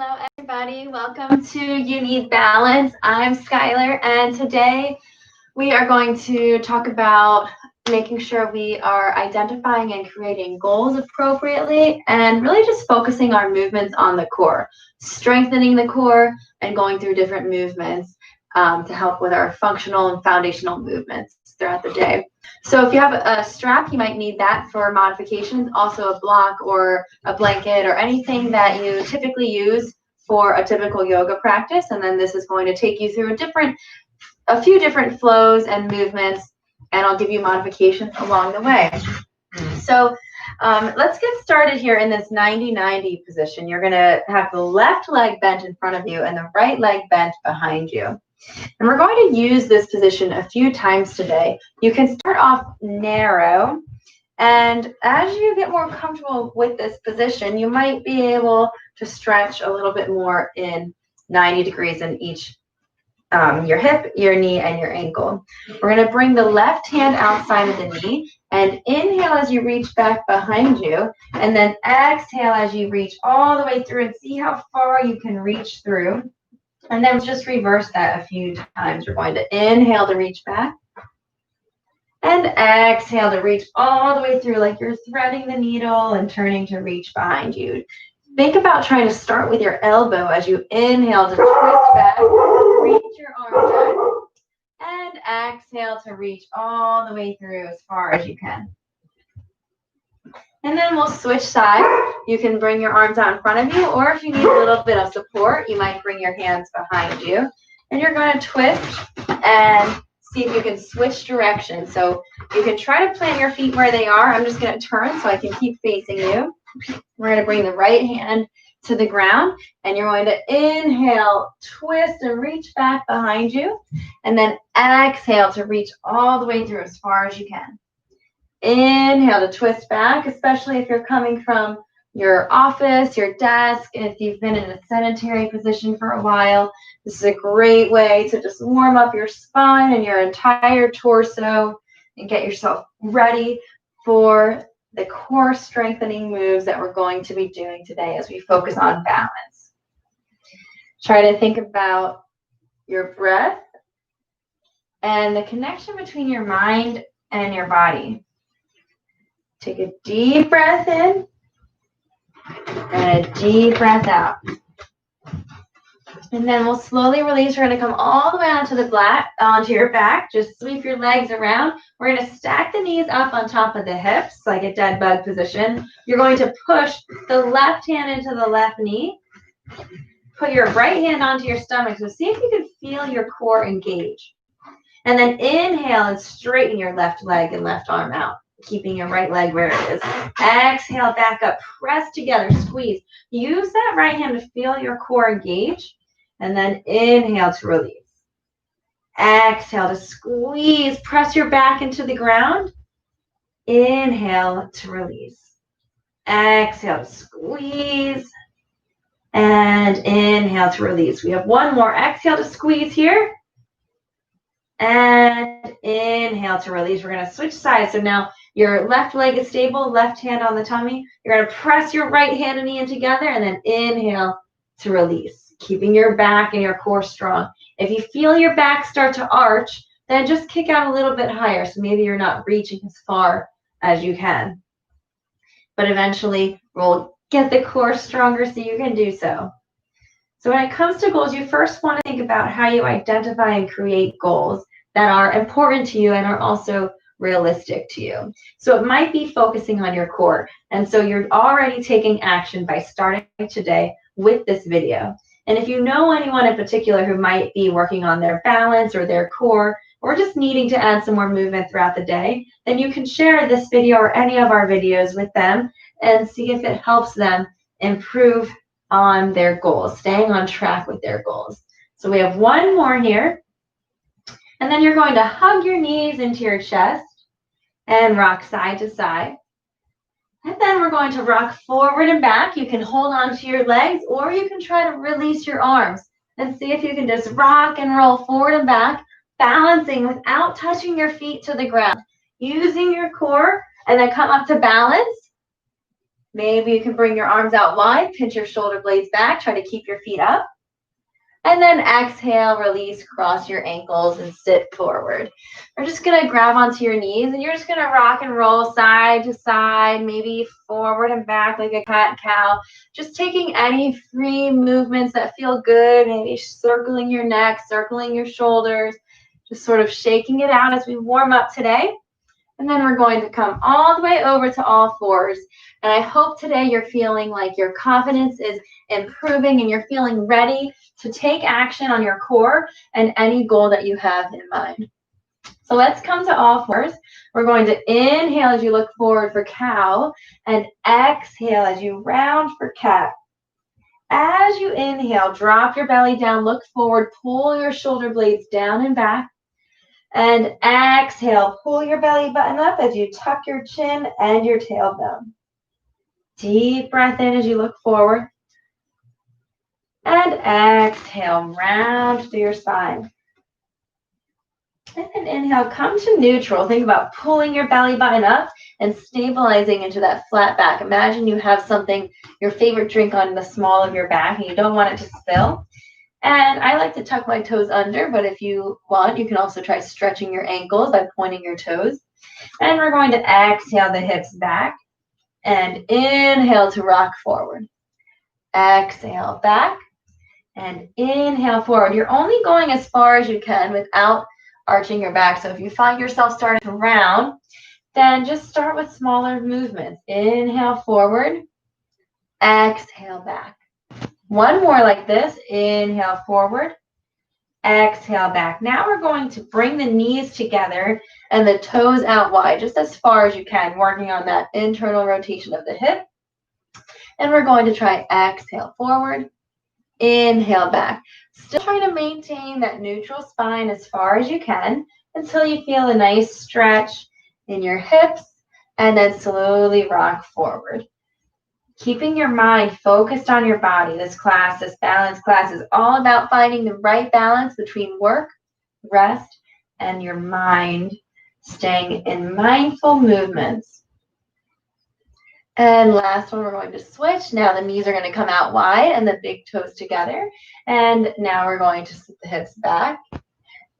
Hello, everybody. Welcome to You Need Balance. I'm Skylar, and today we are going to talk about making sure we are identifying and creating goals appropriately and really just focusing our movements on the core, strengthening the core and going through different movements to help with our functional and foundational movements throughout the day. So if you have a strap, you might need that for modifications, also a block or a blanket or anything that you typically use for a typical yoga practice. And then this is going to take you through a few different flows and movements, and I'll give you modifications along the way. So let's get started here in this 90-90 position. You're going to have the left leg bent in front of you and the right leg bent behind you. And we're going to use this position a few times today. You can start off narrow, and as you get more comfortable with this position, you might be able to stretch a little bit more in 90 degrees in each your hip, your knee, and your ankle. We're going to bring the left hand outside of the knee and inhale as you reach back behind you, and then exhale as you reach all the way through and see how far you can reach through. And then just reverse that a few times. We're going to inhale to reach back and exhale to reach all the way through like you're threading the needle and turning to reach behind you. Think about trying to start with your elbow as you inhale to twist back, reach your arm back, and exhale to reach all the way through as far as you can. And then we'll switch sides. You can bring your arms out in front of you, or if you need a little bit of support, you might bring your hands behind you. And you're going to twist and see if you can switch directions. So you can try to plant your feet where they are. I'm just going to turn so I can keep facing you. We're going to bring the right hand to the ground, and you're going to inhale, twist, and reach back behind you. And then exhale to reach all the way through as far as you can. Inhale to twist back, especially if you're coming from your office, your desk, and if you've been in a sedentary position for a while. This is a great way to just warm up your spine and your entire torso and get yourself ready for the core strengthening moves that we're going to be doing today as we focus on balance. Try to think about your breath and the connection between your mind and your body. Take a deep breath in and a deep breath out. And then we'll slowly release. We're going to come all the way onto your back. Just sweep your legs around. We're going to stack the knees up on top of the hips like a dead bug position. You're going to push the left hand into the left knee. Put your right hand onto your stomach. So see if you can feel your core engage. And then inhale and straighten your left leg and left arm out, keeping your right leg where it is. Exhale, back up, press together, squeeze. Use that right hand to feel your core engage, and then inhale to release. Exhale to squeeze, press your back into the ground. Inhale to release. Exhale to squeeze, and inhale to release. We have one more. Exhale to squeeze here, and inhale to release. We're going to switch sides. So now your left leg is stable, left hand on the tummy. You're going to press your right hand and knee in together, and then inhale to release, keeping your back and your core strong. If you feel your back start to arch, then just kick out a little bit higher. So maybe you're not reaching as far as you can. But eventually, we'll get the core stronger so you can do so. So when it comes to goals, you first want to think about how you identify and create goals that are important to you and are also realistic to you. So it might be focusing on your core. And so you're already taking action by starting today with this video. And if you know anyone in particular who might be working on their balance or their core, or just needing to add some more movement throughout the day, then you can share this video or any of our videos with them and see if it helps them improve on their goals, staying on track with their goals. So we have one more here. And then you're going to hug your knees into your chest and rock side to side. And then we're going to rock forward and back. You can hold on to your legs, or you can try to release your arms and see if you can just rock and roll forward and back, balancing without touching your feet to the ground, using your core, and then come up to balance. Maybe you can bring your arms out wide, pinch your shoulder blades back, try to keep your feet up. And then exhale, release, cross your ankles and sit forward. We're just gonna grab onto your knees and you're just gonna rock and roll side to side, maybe forward and back like a cat and cow. Just taking any free movements that feel good, maybe circling your neck, circling your shoulders, just sort of shaking it out as we warm up today. And then we're going to come all the way over to all fours. And I hope today you're feeling like your confidence is improving and you're feeling ready to take action on your core and any goal that you have in mind. So let's come to all fours. We're going to inhale as you look forward for cow and exhale as you round for cat. As you inhale, drop your belly down, look forward, pull your shoulder blades down and back. And exhale, pull your belly button up as you tuck your chin and your tailbone. Deep breath in as you look forward. And exhale, round through your spine. And then inhale, come to neutral. Think about pulling your belly button up and stabilizing into that flat back. Imagine you have something, your favorite drink on the small of your back and you don't want it to spill. And I like to tuck my toes under, but if you want, you can also try stretching your ankles by pointing your toes. And we're going to exhale the hips back and inhale to rock forward. Exhale back and inhale forward. You're only going as far as you can without arching your back. So if you find yourself starting to round, then just start with smaller movements. Inhale forward, exhale back. One more like this. Inhale forward, exhale back. Now we're going to bring the knees together and the toes out wide, just as far as you can, working on that internal rotation of the hip. And we're going to try exhale forward, inhale back. Still trying to maintain that neutral spine as far as you can until you feel a nice stretch in your hips, and then slowly rock forward. Keeping your mind focused on your body. This class, this balance class, is all about finding the right balance between work, rest, and your mind staying in mindful movements. And last one, we're going to switch. Now the knees are going to come out wide and the big toes together. And now we're going to sit the hips back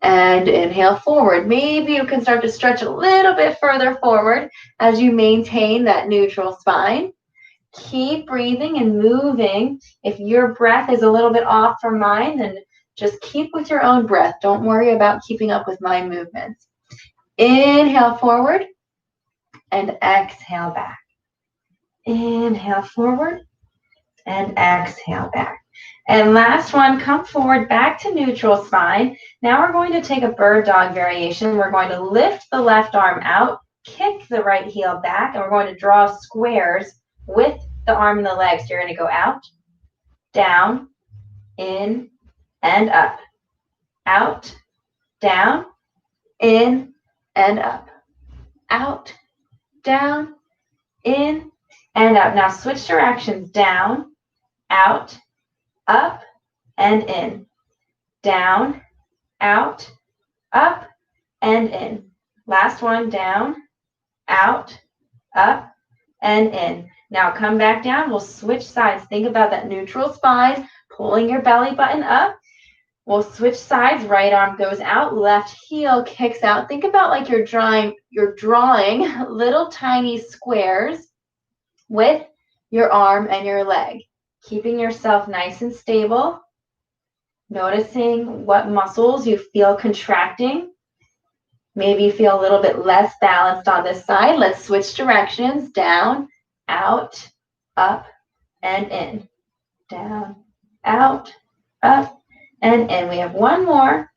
and inhale forward. Maybe you can start to stretch a little bit further forward as you maintain that neutral spine. Keep breathing and moving. If your breath is a little bit off from mine, then just keep with your own breath. Don't worry about keeping up with my movements. Inhale forward and exhale back. Inhale forward and exhale back. And last one, come forward back to neutral spine. Now we're going to take a bird dog variation. We're going to lift the left arm out, kick the right heel back, and we're going to draw squares with the arm and the legs. You're going to go out, down, in, and up. Out, down, in, and up. Out, down, in, and up. Now switch directions. Down, out, up, and in. Down, out, up, and in. Last one. Down, out, up, and in. Now come back down. We'll switch sides. Think about that neutral spine, pulling your belly button up. We'll switch sides. Right arm goes out, left heel kicks out. Think about like you're drawing little tiny squares with your arm and your leg, keeping yourself nice and stable, noticing what muscles you feel contracting. Maybe you feel a little bit less balanced on this side. Let's switch directions. Down, out, up, and in. Down, out, up, and in. We have one more.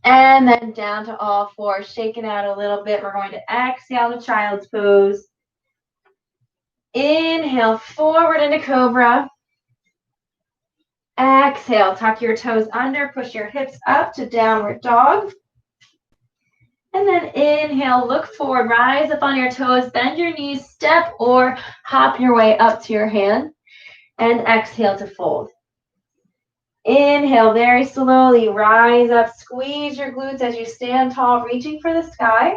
And then down to all fours, shaking out a little bit. We're going to exhale to child's pose. Inhale forward into cobra. Exhale, tuck your toes under, push your hips up to downward dog. And then inhale, look forward, rise up on your toes, bend your knees, step or hop your way up to your hand. And exhale to fold. Inhale, very slowly, rise up, squeeze your glutes as you stand tall, reaching for the sky.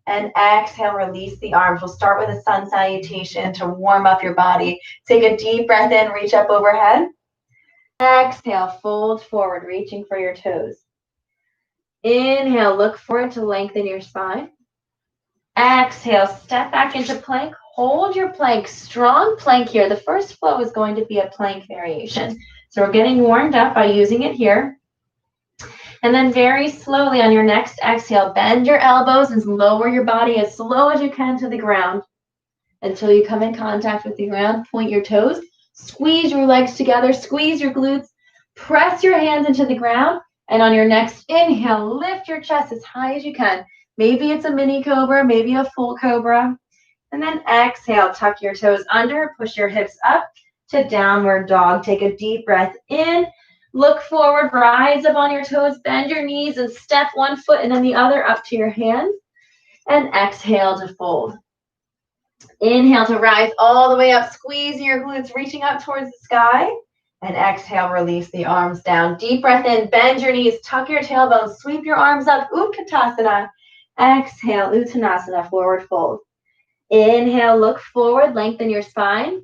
And exhale, release the arms. We'll start with a sun salutation to warm up your body. Take a deep breath in, reach up overhead. Exhale, fold forward, reaching for your toes. Inhale, look forward to lengthen your spine. Exhale, step back into plank. Hold your plank, strong plank here. The first flow is going to be a plank variation. So we're getting warmed up by using it here. And then very slowly on your next exhale, bend your elbows and lower your body as slow as you can to the ground until you come in contact with the ground. Point your toes, squeeze your legs together, squeeze your glutes, press your hands into the ground. And on your next inhale, lift your chest as high as you can. Maybe it's a mini cobra, maybe a full cobra. And then exhale, tuck your toes under, push your hips up to downward dog. Take a deep breath in. Look forward, rise up on your toes, bend your knees and step one foot and then the other up to your hands. And exhale to fold. Inhale to rise all the way up, squeeze your glutes, reaching up towards the sky. And exhale, release the arms down. Deep breath in, bend your knees, tuck your tailbones, sweep your arms up, Utkatasana. Exhale, Uttanasana, forward fold. Inhale, look forward, lengthen your spine.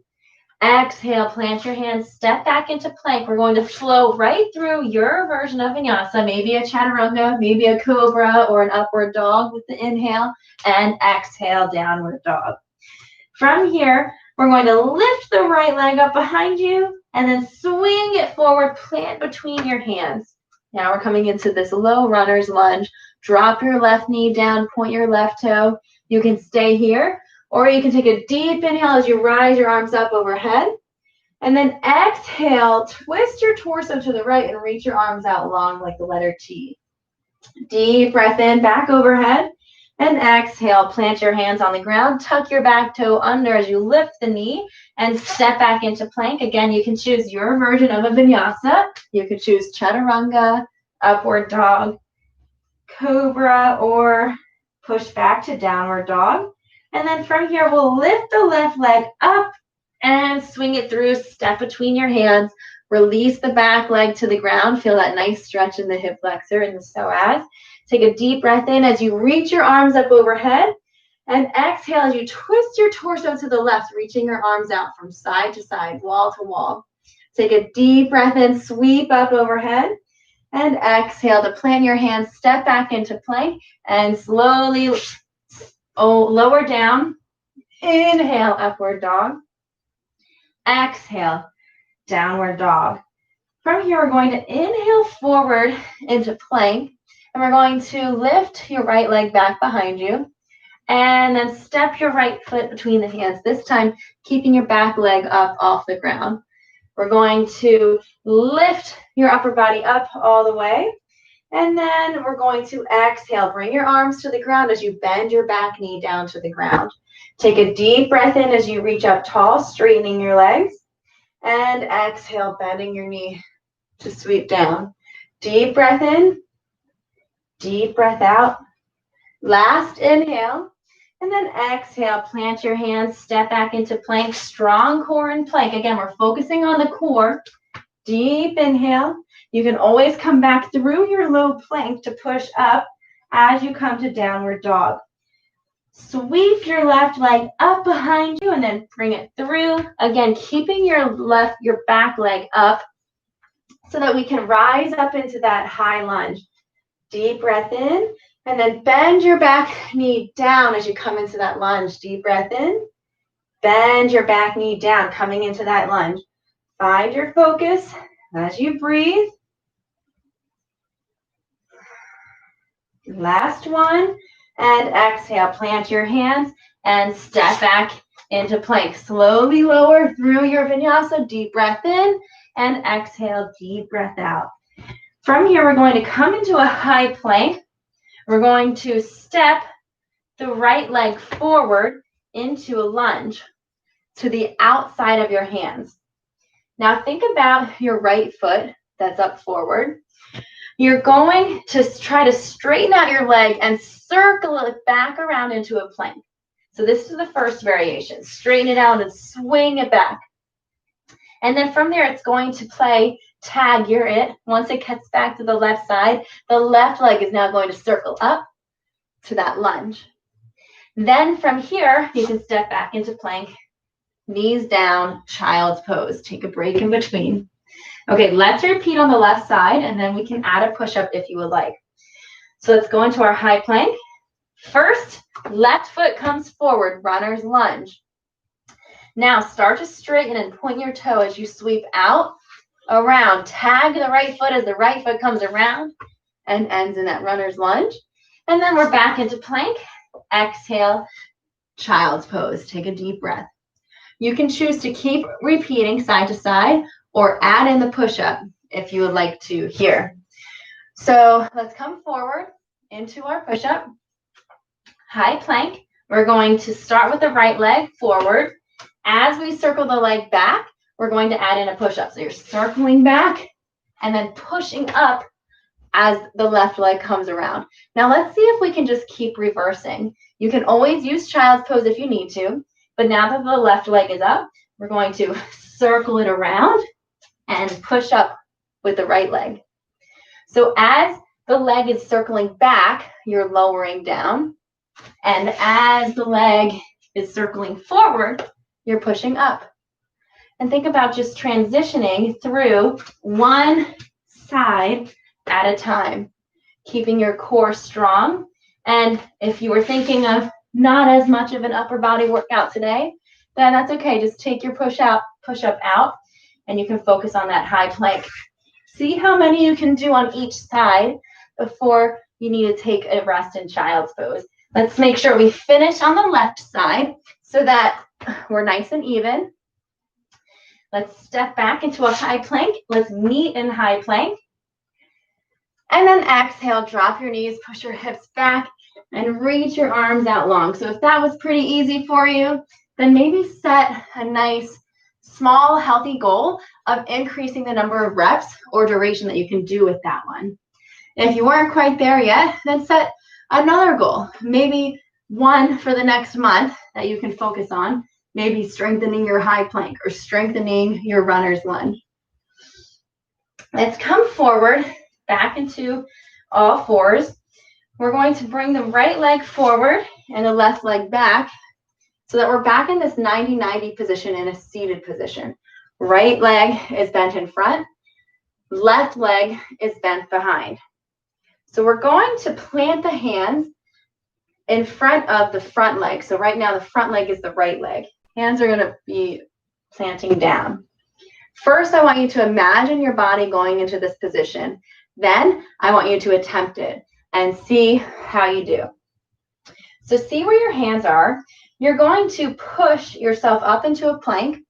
Exhale, plant your hands, step back into plank. We're going to flow right through your version of vinyasa, maybe a chaturanga, maybe a cobra or an upward dog with the inhale, and exhale, downward dog. From here, we're going to lift the right leg up behind you and then swing it forward, plant between your hands. Now we're coming into this low runner's lunge. Drop your left knee down, point your left toe. You can stay here, or you can take a deep inhale as you rise your arms up overhead. And then exhale, twist your torso to the right and reach your arms out long like the letter T. Deep breath in, back overhead. And exhale, plant your hands on the ground, tuck your back toe under as you lift the knee and step back into plank. Again, you can choose your version of a vinyasa. You could choose chaturanga, upward dog, cobra, or push back to downward dog. And then from here, we'll lift the left leg up and swing it through, step between your hands, release the back leg to the ground. Feel that nice stretch in the hip flexor and the psoas. Take a deep breath in as you reach your arms up overhead. And exhale as you twist your torso to the left, reaching your arms out from side to side, wall to wall. Take a deep breath in, sweep up overhead. And exhale to plant your hands, step back into plank, and slowly lower down. Inhale, upward dog. Exhale, downward dog. From here, we're going to inhale forward into plank. And we're going to lift your right leg back behind you. And then step your right foot between the hands. This time, keeping your back leg up off the ground. We're going to lift your upper body up all the way. And then we're going to exhale. Bring your arms to the ground as you bend your back knee down to the ground. Take a deep breath in as you reach up tall, straightening your legs. And exhale, bending your knee to sweep down. Deep breath in. Deep breath out. Last inhale. And then exhale, plant your hands, step back into plank, strong core in plank. Again, we're focusing on the core. Deep inhale. You can always come back through your low plank to push up as you come to downward dog. Sweep your left leg up behind you and then bring it through. Again, keeping your back leg up so that we can rise up into that high lunge. Deep breath in. And then bend your back knee down as you come into that lunge. Deep breath in. Bend your back knee down, coming into that lunge. Find your focus as you breathe. Last one. And exhale. Plant your hands and step back into plank. Slowly lower through your vinyasa. Deep breath in. And exhale. Deep breath out. From here, we're going to come into a high plank. We're going to step the right leg forward into a lunge to the outside of your hands. Now think about your right foot that's up forward. You're going to try to straighten out your leg and circle it back around into a plank. So this is the first variation. Straighten it out and swing it back. And then from there, it's going to play tag, you're it. Once it gets back to the left side, the left leg is now going to circle up to that lunge. Then from here, you can step back into plank, knees down, child's pose. Take a break in between. Okay, let's repeat on the left side, and then we can add a push-up if you would like. So let's go into our high plank. First, left foot comes forward, runner's lunge. Now start to straighten and point your toe as you sweep out, around. Tag the right foot as the right foot comes around and ends in that runner's lunge. And then we're back into plank. Exhale, child's pose. Take a deep breath. You can choose to keep repeating side to side or add in the push-up if you would like to here. So let's come forward into our push-up. High plank. We're going to start with the right leg forward. As we circle the leg back, we're going to add in a push-up. So you're circling back and then pushing up as the left leg comes around. Now let's see if we can just keep reversing. You can always use child's pose if you need to, but now that the left leg is up, we're going to circle it around and push up with the right leg. So as the leg is circling back, you're lowering down. And as the leg is circling forward, you're pushing up. And think about just transitioning through one side at a time, keeping your core strong. And if you were thinking of not as much of an upper body workout today, then that's okay. Just take your push up out, and you can focus on that high plank. See how many you can do on each side before you need to take a rest in child's pose. Let's make sure we finish on the left side so that we're nice and even. Let's step back into a high plank. Let's meet in high plank. And then exhale, drop your knees, push your hips back, and reach your arms out long. So if that was pretty easy for you, then maybe set a nice, small, healthy goal of increasing the number of reps or duration that you can do with that one. If you weren't quite there yet, then set another goal, maybe one for the next month that you can focus on, maybe strengthening your high plank or strengthening your runner's lunge. Let's come forward, back into all fours. We're going to bring the right leg forward and the left leg back so that we're back in this 90-90 position in a seated position. Right leg is bent in front, left leg is bent behind. So we're going to plant the hands in front of the front leg. So right now the front leg is the right leg. Hands are going to be planting down. First, I want you to imagine your body going into this position. Then I want you to attempt it and see how you do. So see where your hands are. You're going to push yourself up into a plank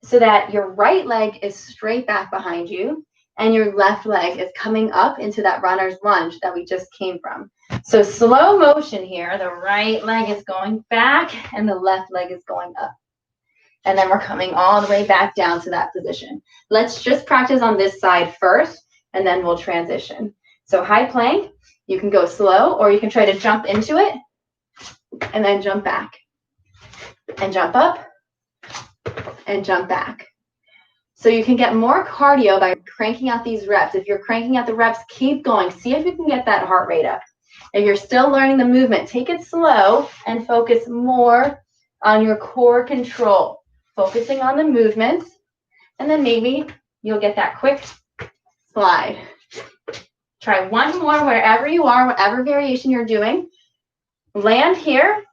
so that your right leg is straight back behind you and your left leg is coming up into that runner's lunge that we just came from. So slow motion here. The right leg is going back and the left leg is going up. And then we're coming all the way back down to that position. Let's just practice on this side first, and then we'll transition. So high plank, you can go slow, or you can try to jump into it, and then jump back. And jump up, and jump back. So you can get more cardio by cranking out these reps. If you're cranking out the reps, keep going. See if you can get that heart rate up. If you're still learning the movement, take it slow and focus more on your core control. Focusing on the movements, and then maybe you'll get that quick slide. Try one more wherever you are, whatever variation you're doing. Land here,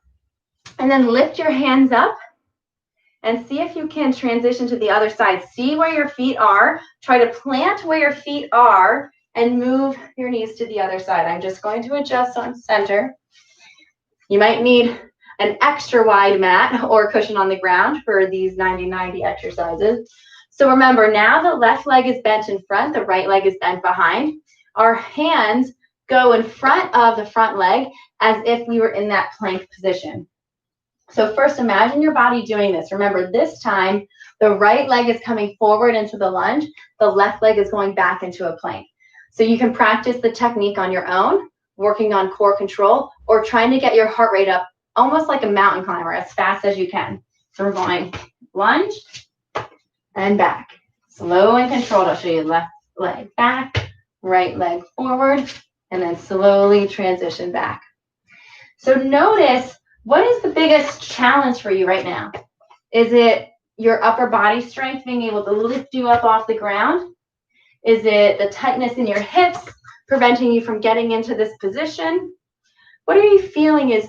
and then lift your hands up, and see if you can transition to the other side. See where your feet are. Try to plant where your feet are, and move your knees to the other side. I'm just going to adjust on center. You might need an extra wide mat or cushion on the ground for these 90-90 exercises. So remember, now the left leg is bent in front, the right leg is bent behind. Our hands go in front of the front leg as if we were in that plank position. So first, imagine your body doing this. Remember, this time, the right leg is coming forward into the lunge, the left leg is going back into a plank. So you can practice the technique on your own, working on core control, or trying to get your heart rate up almost like a mountain climber, as fast as you can. So we're going lunge and back. Slow and controlled. I'll show you left leg back, right leg forward, and then slowly transition back. So notice What is the biggest challenge for you right now? Is it your upper body strength being able to lift you up off the ground? Is it the tightness in your hips preventing you from getting into this position? What are you feeling is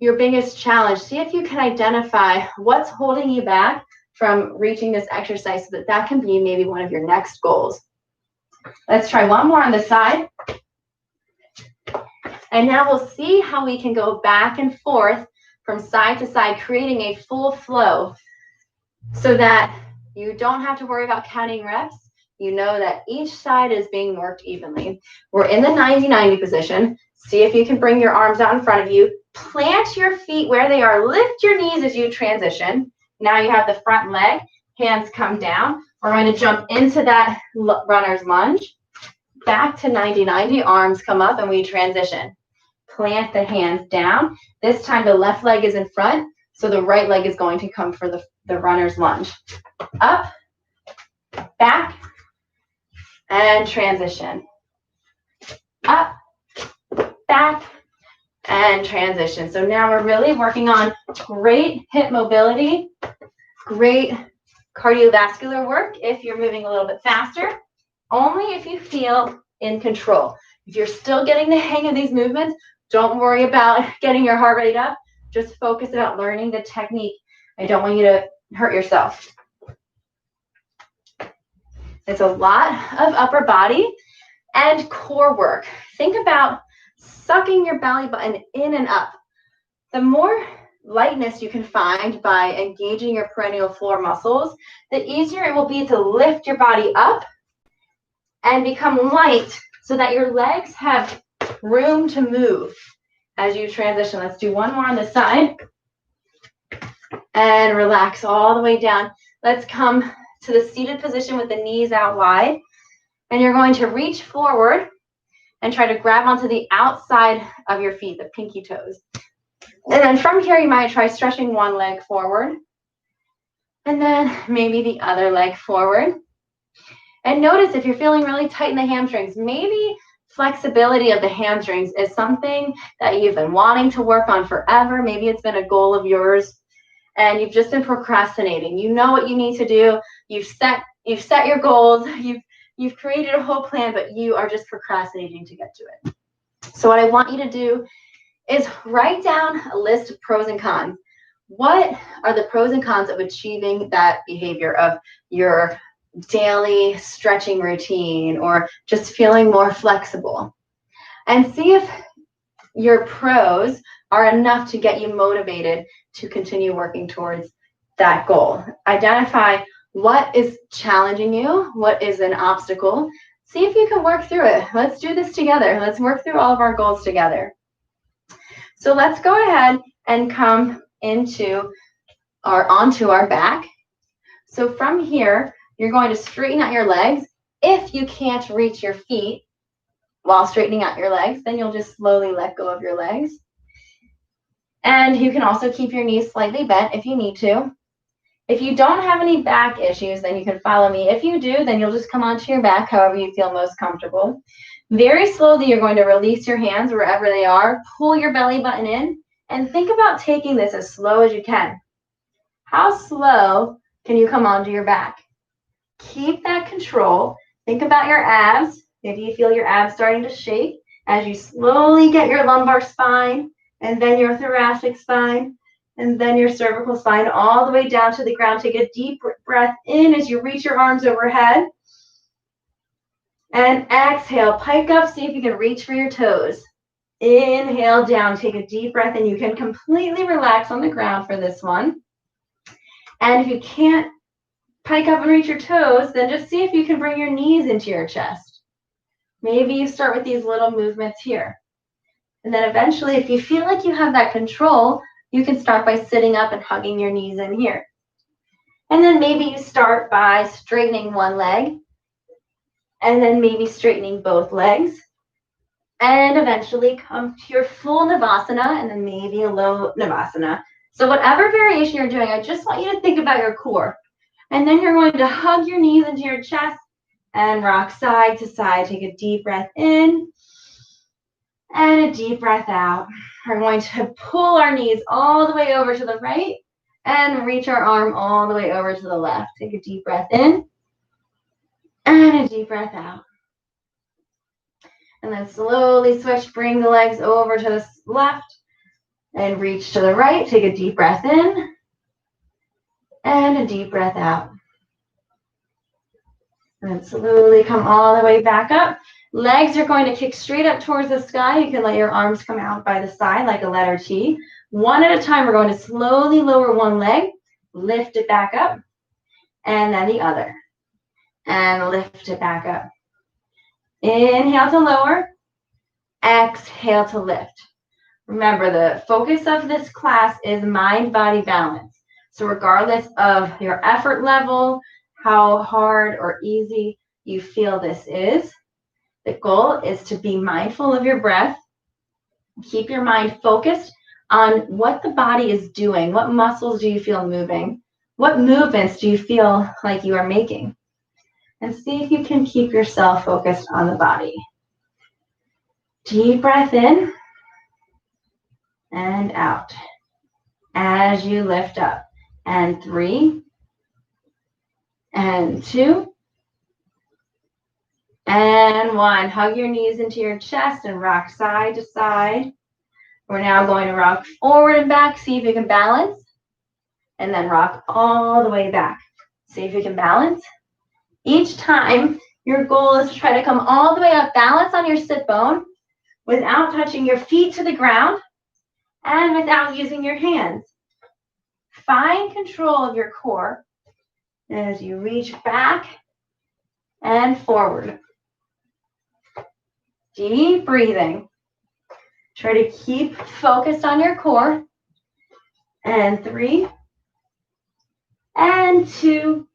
your biggest challenge? See if you can identify what's holding you back from reaching this exercise so that that can be maybe one of your next goals. Let's try one more on the side. And now we'll see how we can go back and forth from side to side, creating a full flow so that you don't have to worry about counting reps. You know that each side is being worked evenly. We're in the 90-90 position. See if you can bring your arms out in front of you. Plant your feet where they are. Lift your knees as you transition. Now you have the front leg. Hands come down. We're going to jump into that runner's lunge. Back to 90-90. Arms come up and we transition. Plant the hands down. This time the left leg is in front, so the right leg is going to come for the runner's lunge. Up, back, and transition. Up, back, and transition. So now we're really working on great hip mobility, great cardiovascular work if you're moving a little bit faster, only if you feel in control. If you're still getting the hang of these movements, don't worry about getting your heart rate up. Just focus about learning the technique. I don't want you to hurt yourself. It's a lot of upper body and core work. Think about sucking your belly button in and up. The more lightness you can find by engaging your perennial floor muscles, the easier it will be to lift your body up and become light so that your legs have room to move as you transition. Let's do one more on the side and relax all the way down. Let's come to the seated position with the knees out wide, and you're going to reach forward and try to grab onto the outside of your feet, the pinky toes. And then from here, you might try stretching one leg forward and then maybe the other leg forward. And notice if you're feeling really tight in the hamstrings, maybe flexibility of the hamstrings is something that you've been wanting to work on forever. Maybe it's been a goal of yours and you've just been procrastinating. You know what you need to do. You've set your goals. You've created a whole plan, but you are just procrastinating to get to it. So what I want you to do is write down a list of pros and cons. What are the pros and cons of achieving that behavior of your daily stretching routine or just feeling more flexible? And see if your pros are enough to get you motivated to continue working towards that goal. Identify what is challenging you, what is an obstacle. See if you can work through it. Let's do this together. Let's work through all of our goals together. So let's go ahead and come onto our back. So from here, you're going to straighten out your legs. If you can't reach your feet while straightening out your legs, then you'll just slowly let go of your legs. And you can also keep your knees slightly bent if you need to. If you don't have any back issues, then you can follow me. If you do, then you'll just come onto your back however you feel most comfortable. Very slowly, you're going to release your hands wherever they are. Pull your belly button in and think about taking this as slow as you can. How slow can you come onto your back? Keep that control. Think about your abs. Maybe you feel your abs starting to shake as you slowly get your lumbar spine and then your thoracic spine and then your cervical spine all the way down to the ground. Take a deep breath in as you reach your arms overhead. And exhale, pike up, see if you can reach for your toes. Inhale down, take a deep breath, and you can completely relax on the ground for this one. And if you can't pike up and reach your toes, then just see if you can bring your knees into your chest. Maybe you start with these little movements here. And then eventually, if you feel like you have that control, you can start by sitting up and hugging your knees in here. And then maybe you start by straightening one leg, and then maybe straightening both legs, and eventually come to your full Navasana, and then maybe a low Navasana. So whatever variation you're doing, I just want you to think about your core. And then you're going to hug your knees into your chest and rock side to side. Take a deep breath in And a deep breath out. We're going to pull our knees all the way over to the right and reach our arm all the way over to the left. Take a deep breath in and a deep breath out. And then slowly switch, bring the legs over to the left and reach to the right. Take a deep breath in and a deep breath out. And slowly come all the way back up. Legs are going to kick straight up towards the sky. You can let your arms come out by the side like a letter T. One at a time, we're going to slowly lower one leg, lift it back up, and then the other. And lift it back up. Inhale to lower, exhale to lift. Remember, the focus of this class is mind-body balance. So regardless of your effort level, how hard or easy you feel this is, the goal is to be mindful of your breath. Keep your mind focused on what the body is doing. What muscles do you feel moving? What movements do you feel like you are making? And see if you can keep yourself focused on the body. Deep breath in and out as you lift up. And 3, and 2, and 1. Hug your knees into your chest and rock side to side. We're now going to rock forward and back. See if you can balance. And then rock all the way back. See if you can balance. Each time, your goal is to try to come all the way up, balance on your sit bone without touching your feet to the ground and without using your hands. Find control of your core as you reach back and forward. Deep breathing. Try to keep focused on your core. And 3, and 2,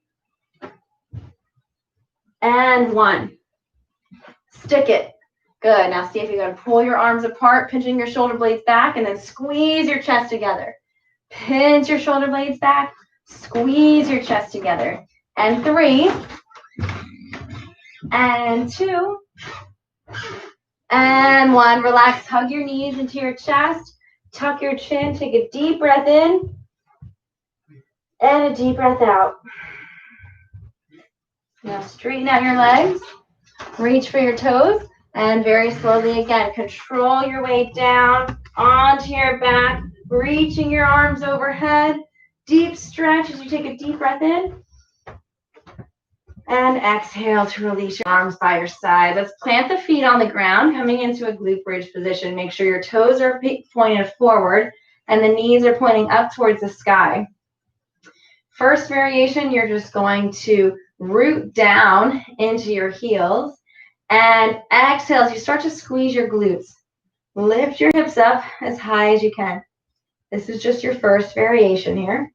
and 1. Stick it. Good. Now see if you can pull your arms apart, pinching your shoulder blades back, and then squeeze your chest together. Pinch your shoulder blades back, squeeze your chest together. And 3, and 2, and 1. Relax. Hug your knees into your chest. Tuck your chin. Take a deep breath in and a deep breath out. Now straighten out your legs. Reach for your toes. And very slowly again, control your weight down onto your back, reaching your arms overhead. Deep stretch as you take a deep breath in. And exhale to release your arms by your side. Let's plant the feet on the ground, coming into a glute bridge position. Make sure your toes are pointed forward and the knees are pointing up towards the sky. First variation, you're just going to root down into your heels. And exhale as you start to squeeze your glutes. Lift your hips up as high as you can. This is just your first variation here.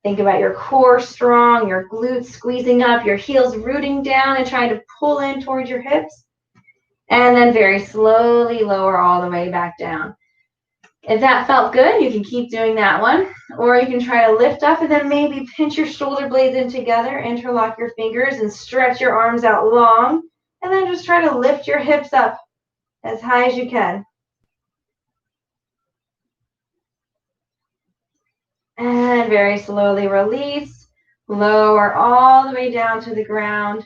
Think about your core strong, your glutes squeezing up, your heels rooting down and trying to pull in towards your hips. And then very slowly lower all the way back down. If that felt good, you can keep doing that one. Or you can try to lift up and then maybe pinch your shoulder blades in together, interlock your fingers and stretch your arms out long. And then just try to lift your hips up as high as you can. And very slowly release. Lower all the way down to the ground.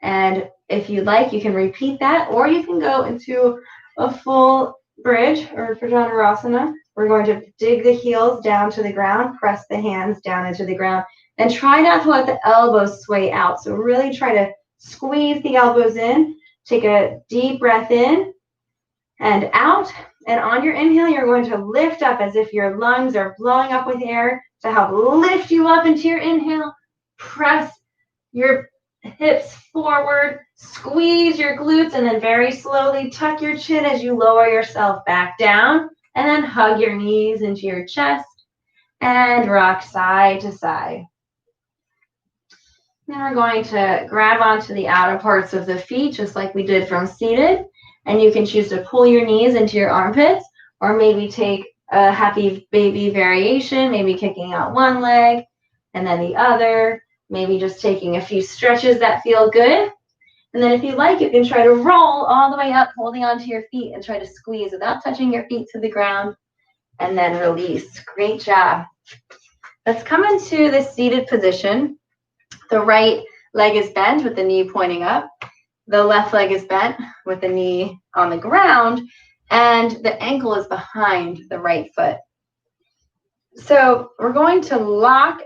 And if you like, you can repeat that, or you can go into a full bridge or Vrajjanarasana. We're going to dig the heels down to the ground, press the hands down into the ground, and try not to let the elbows sway out. So really try to squeeze the elbows in. Take a deep breath in and out. And on your inhale, you're going to lift up as if your lungs are blowing up with air to help lift you up into your inhale. Press your hips forward, squeeze your glutes, and then very slowly tuck your chin as you lower yourself back down. And then hug your knees into your chest and rock side to side. Then we're going to grab onto the outer parts of the feet, just like we did from seated. And you can choose to pull your knees into your armpits, or maybe take a happy baby variation, maybe kicking out one leg and then the other, maybe just taking a few stretches that feel good. And then if you like, you can try to roll all the way up, holding onto your feet and try to squeeze without touching your feet to the ground. And then release. Great job. Let's come into this seated position. The right leg is bent with the knee pointing up. The left leg is bent with the knee on the ground, and the ankle is behind the right foot. So we're going to lock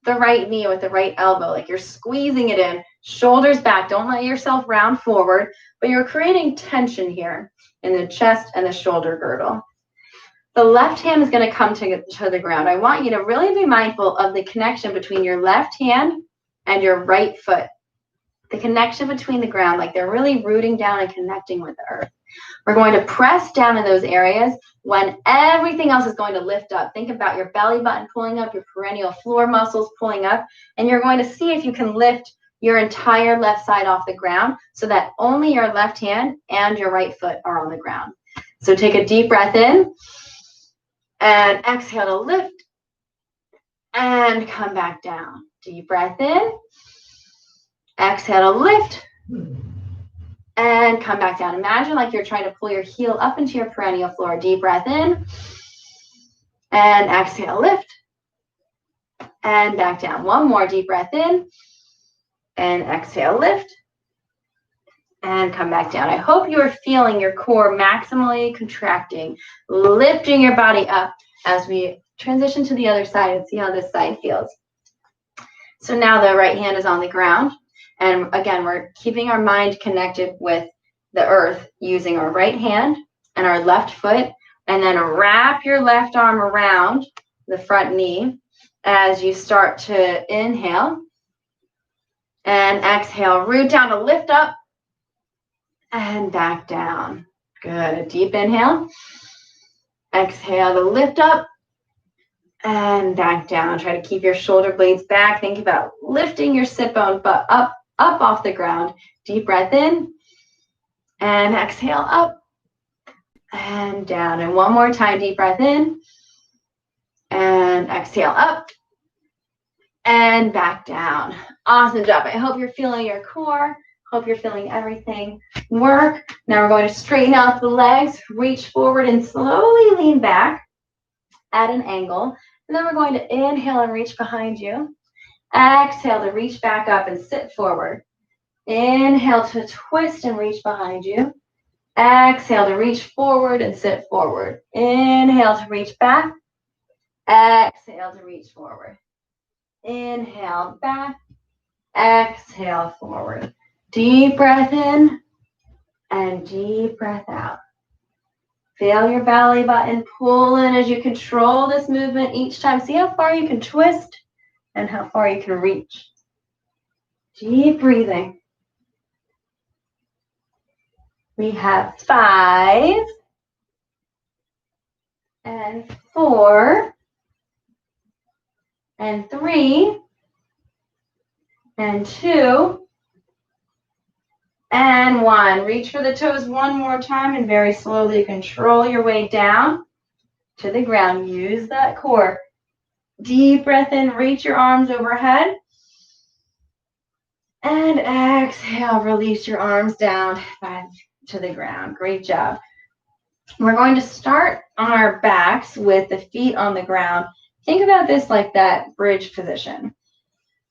the right knee with the right elbow, like you're squeezing it in, shoulders back. Don't let yourself round forward, but you're creating tension here in the chest and the shoulder girdle. The left hand is going to come to the ground. I want you to really be mindful of the connection between your left hand and your right foot. The connection between the ground, like they're really rooting down and connecting with the earth. We're going to press down in those areas when everything else is going to lift up. Think about your belly button pulling up, your perennial floor muscles pulling up, and you're going to see if you can lift your entire left side off the ground so that only your left hand and your right foot are on the ground. So take a deep breath in and exhale to lift and come back down. Deep breath in, exhale to lift and come back down. Imagine like you're trying to pull your heel up into your perennial floor. Deep breath in and exhale, lift and back down. One more deep breath in and exhale, lift and come back down. I hope you are feeling your core maximally contracting, lifting your body up as we transition to the other side and see how this side feels. So now the right hand is on the ground. And again, we're keeping our mind connected with the earth using our right hand and our left foot, and then wrap your left arm around the front knee as you start to inhale and exhale. Root down to lift up and back down. Good. Deep inhale. Exhale to lift up and back down. Try to keep your shoulder blades back. Think about lifting your sit bone butt up off the ground. Deep breath in and exhale up and down. And one more time, deep breath in and exhale up and back down. Awesome job. I hope you're feeling your core. Hope you're feeling everything work. Now we're going to straighten out the legs, reach forward and slowly lean back at an angle. And then we're going to inhale and reach behind you. Exhale to reach back up and sit forward. Inhale to twist and reach behind you. Exhale to reach forward and sit forward. Inhale to reach back. Exhale to reach forward. Inhale back. Exhale forward. Deep breath in and deep breath out. Feel your belly button pull in as you control this movement each time. See how far you can twist and how far you can reach. Deep breathing. We have 5 and 4 and 3 and 2 and 1. Reach for the toes one more time and very slowly control your way down to the ground. Use that core. Deep breath in, reach your arms overhead. And exhale, release your arms down back to the ground. Great job. We're going to start on our backs with the feet on the ground. Think about this like that bridge position.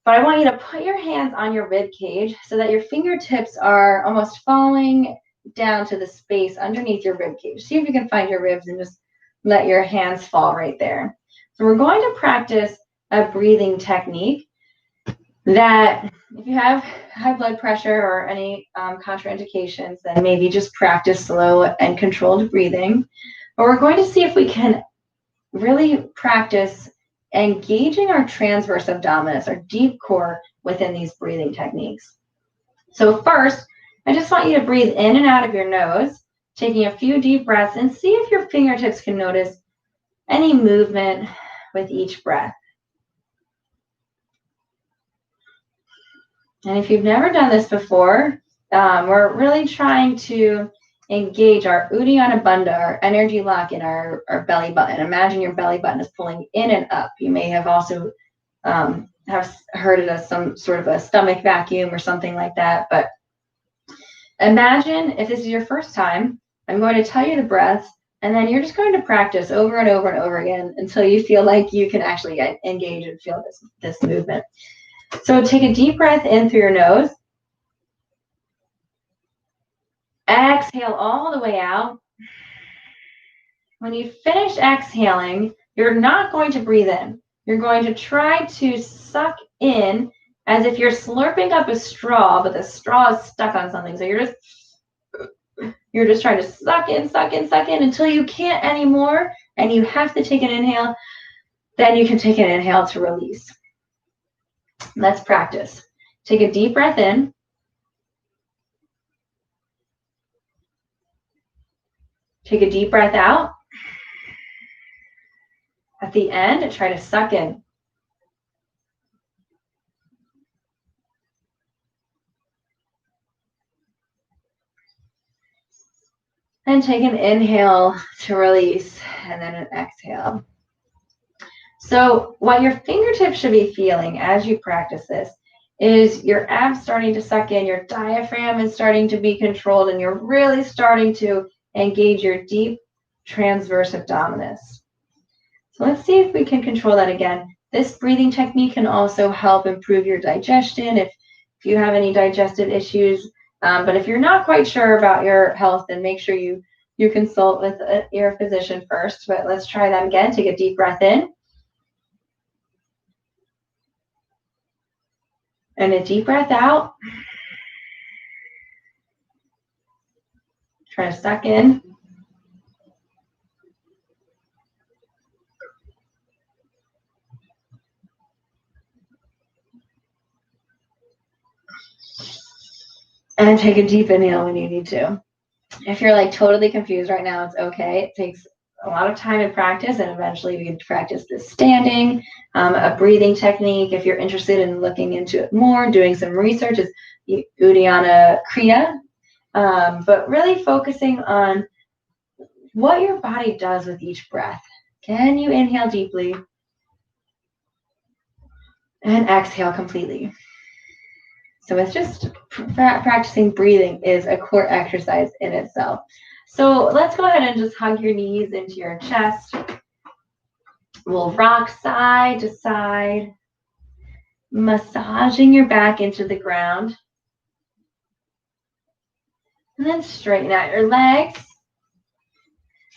But I want you to put your hands on your rib cage so that your fingertips are almost falling down to the space underneath your rib cage. See if you can find your ribs and just let your hands fall right there. So we're going to practice a breathing technique that if you have high blood pressure or any contraindications, then maybe just practice slow and controlled breathing. But we're going to see if we can really practice engaging our transverse abdominis, our deep core within these breathing techniques. So first, I just want you to breathe in and out of your nose, taking a few deep breaths, and see if your fingertips can notice any movement with each breath. And if you've never done this before, we're really trying to engage our Uddiyana Bandha, our energy lock in our belly button. Imagine your belly button is pulling in and up. You may have also have heard it as some sort of a stomach vacuum or something like that. But imagine if this is your first time, I'm going to tell you the breaths, and then you're just going to practice over and over and over again until you feel like you can actually engage and feel this movement. So take a deep breath in through your nose. Exhale all the way out. When you finish exhaling, you're not going to breathe in. You're going to try to suck in as if you're slurping up a straw, but the straw is stuck on something. So you're just trying to suck in until you can't anymore, and you have to take an inhale. Then you can take an inhale to release. Let's practice. Take a deep breath in. Take a deep breath out. At the end, try to suck in. And take an inhale to release, and then an exhale. So what your fingertips should be feeling as you practice this is your abs starting to suck in, your diaphragm is starting to be controlled, and you're really starting to engage your deep transverse abdominis. So let's see if we can control that again. This breathing technique can also help improve your digestion if you have any digestive issues. But if you're not quite sure about your health, then make sure you consult with your physician first. But let's try that again. Take a deep breath in. And a deep breath out. Try to suck in. And take a deep inhale when you need to. If you're like totally confused right now, it's okay. It takes a lot of time and practice, and eventually we can practice this standing, a breathing technique. If you're interested in looking into it more, doing some research, is Uddiyana Kriya. But really focusing on what your body does with each breath. Can you inhale deeply and exhale completely? So it's just practicing breathing is a core exercise in itself. So let's go ahead and just hug your knees into your chest. We'll rock side to side, massaging your back into the ground. And then straighten out your legs.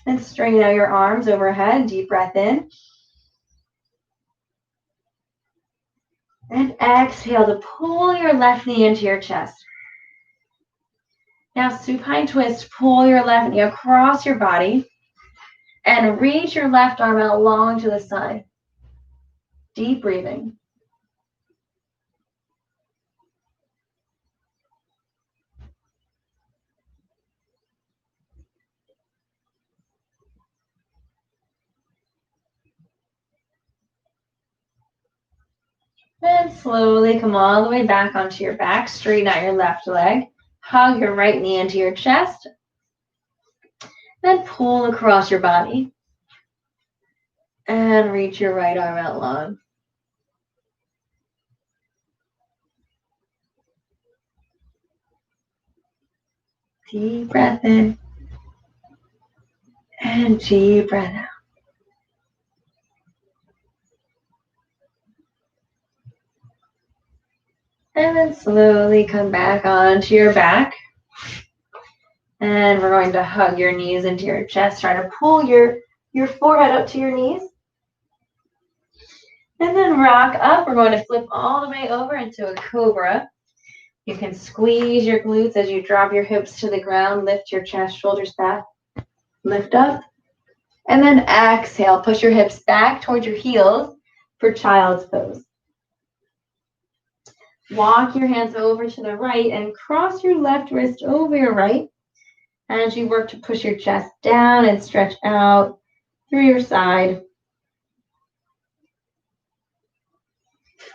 And straighten out your arms overhead. Deep breath in. And exhale to pull your left knee into your chest. Now supine twist, pull your left knee across your body and reach your left arm out long to the side. Deep breathing. And slowly come all the way back onto your back. Straighten out your left leg. Hug your right knee into your chest. Then pull across your body. And reach your right arm out long. Deep breath in. And deep breath out. And then slowly come back onto your back. And we're going to hug your knees into your chest. Try to pull your forehead up to your knees. And then rock up. We're going to flip all the way over into a cobra. You can squeeze your glutes as you drop your hips to the ground. Lift your chest, shoulders back. Lift up. And then exhale. Push your hips back towards your heels for child's pose. Walk your hands over to the right and cross your left wrist over your right as you work to push your chest down and stretch out through your side.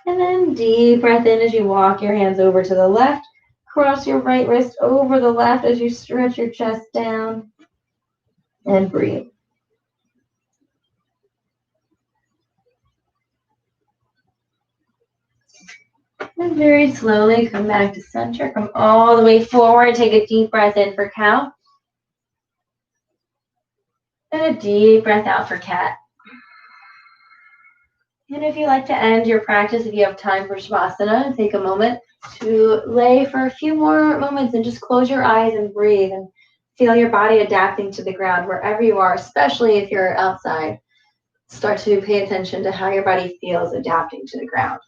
And then deep breath in as you walk your hands over to the left. Cross your right wrist over the left as you stretch your chest down and breathe. And very slowly come back to center. Come all the way forward. Take a deep breath in for cow. And a deep breath out for cat. And if you like to end your practice, if you have time for Shavasana, take a moment to lay for a few more moments and just close your eyes and breathe and feel your body adapting to the ground wherever you are, especially if you're outside. Start to pay attention to how your body feels adapting to the ground.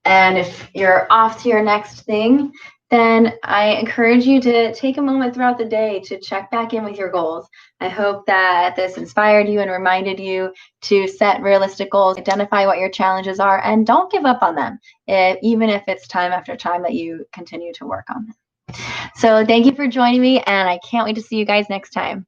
And if you're off to your next thing, then I encourage you to take a moment throughout the day to check back in with your goals. I hope that this inspired you and reminded you to set realistic goals, identify what your challenges are, and don't give up on them, even if it's time after time that you continue to work on them. So thank you for joining me, and I can't wait to see you guys next time.